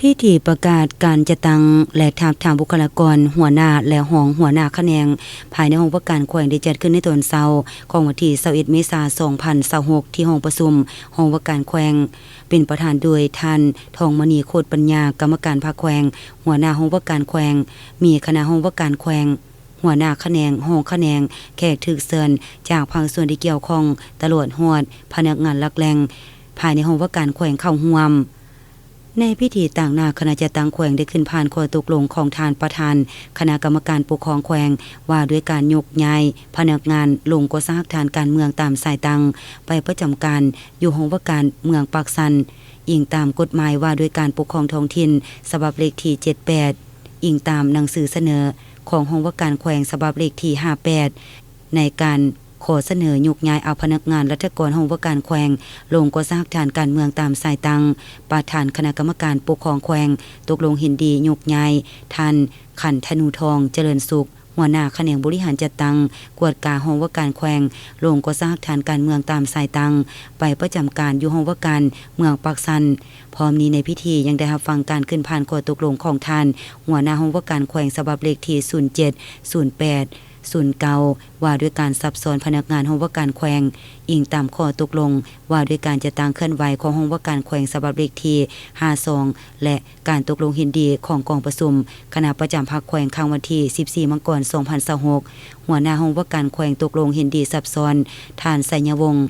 พิธีประกาศการจะตั้งและทาบทามบุคลากรหัวหน้าและห้องหัวหน้าคะแนนภายในห้องว่าการแขวงได้จัดขึ้นในตอนเช้าของวันที่21เมษายน2026ที่ห้องประชุมห้องว่าการแขวงเป็นประธานโดยท่านทองมณีโคตรปัญญากรรมการภาคแขวงหัวหน้าห้องว่าการแขวงมีคณะห้องว่าการแขวงหัวหน้าคะแนนห้องคะแนนแขกถึกเชิญจากภาคส่วนที่เกี่ยวข้องตำรวจฮอดพนักงานหลักแหล่งภายในห้องว่าการแขวงเข้าร่วมในพิธีต่างหน้าคณะจัดตั้งแขวงได้ขึ้นผ่านข้อตกลงของทานประธานคณะกรรมการปกครองแขวงว่าด้วยการยกย้ายพนักงานลงกสหทานการเมืองตามสายตังไปประจำการอยู่ห้องว่าการเมืองปากสันอิงตามกฎหมายว่าด้วยการปกครองท้องถิ่นฉบับเลขที่78อิงตามหนังสือเสนอของห้องว่าการแขวงฉบับเลขที่58ในการขอเสนอยกย้ายเอาพนักงานรัฐกรห้องว่าการแขวงลงกสหทานการเมืองตามสายตังประธานคณะกรรมการปกครองแขวงตกลงเห็นดียกย้ายท่านขันธนูทองเจริญสุขหัวหน้าแขนงบริหารจัดตั้งกวดกาห้องว่าการแขวงลงกสหทานการเมืองตามสายตังไปประจำการอยู่ห้องว่าการเมืองปากสันพร้อมนี้ในพิธียังได้รับฟังการขึ้นผ่านข้อตกลงของท่านหัวหน้าห้องว่าการแขวงฉบับเลขที่0708ว่าด้วยการซับซ้อนพนักงานห้องว่าการแขวงอิงตามข้อตกลงว่าด้วยการจะตั้งเคลื่อนไหวของห้องว่าการแขวงฉบับเลขที่52และการตกลงเห็นดีของกองประชุมคณะประจำภาคแขวงครั้งวันที่14 มกราคม 2026หัวหน้าห้องว่าการแขวงตกลงเห็นดีซับซ้อนท่านไสยวงศ์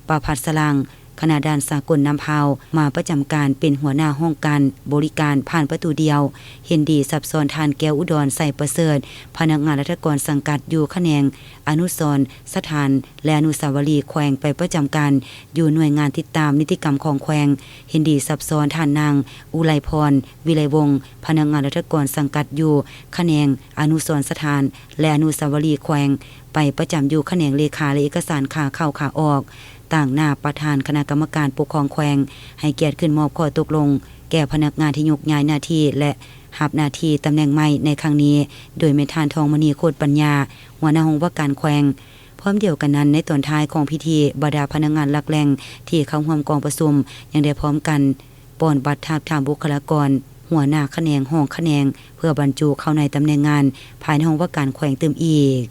ประภัสสลังคณะด้านสากลน้ำพาวมาประจำการเป็นหัวหน้าห้องการบริการผ่านประตูเดียวเห็นดีซับซ้อนทานแก้วอุดรใส่ประเสริฐพนักงานรัฐกรสังกัดอยู่คะแนนอนุสรณ์สถานและอนุสาวรีย์แขวงไปประจำการอยู่หน่วยงานติดตามนิติกรรมของแขวงเห็นดีซับซ้อนทานนางอุไลพรวิไลวงศ์พนักงานรัฐกรสังกัดอยู่คะแนนอนุสรณ์สถานและอนุสาวรีย์แขวงไปประจำอยู่คะแนนเลขาและเอกสารขาเข้าขาออกต่างหน้าประธานคณะกรรมการปกครองแขวงให้เกียรติขึ้นมอบข้อตกลงแก่พนักงานที่ยกย้ายหน้าที่และรับหน้าที่ตำแหน่งใหม่ในครั้งนี้โดยแม่ทานทองมณีโคตรปัญญาหัวหน้าห้องว่าการแขวงพร้อมเดียวกันนั้นในตอนท้ายของพิธีบรรดาพนักงานหลักแหล่งที่เข้าร่วมกองประชุมยังได้พร้อมกันป้อนบัตรทาบทามบุคลากรหัวหน้าคะแนนห้องคะแนนเพื่อบรรจุเข้าในตำแหน่งงานภายในห้องว่าการแขวงเติมอีก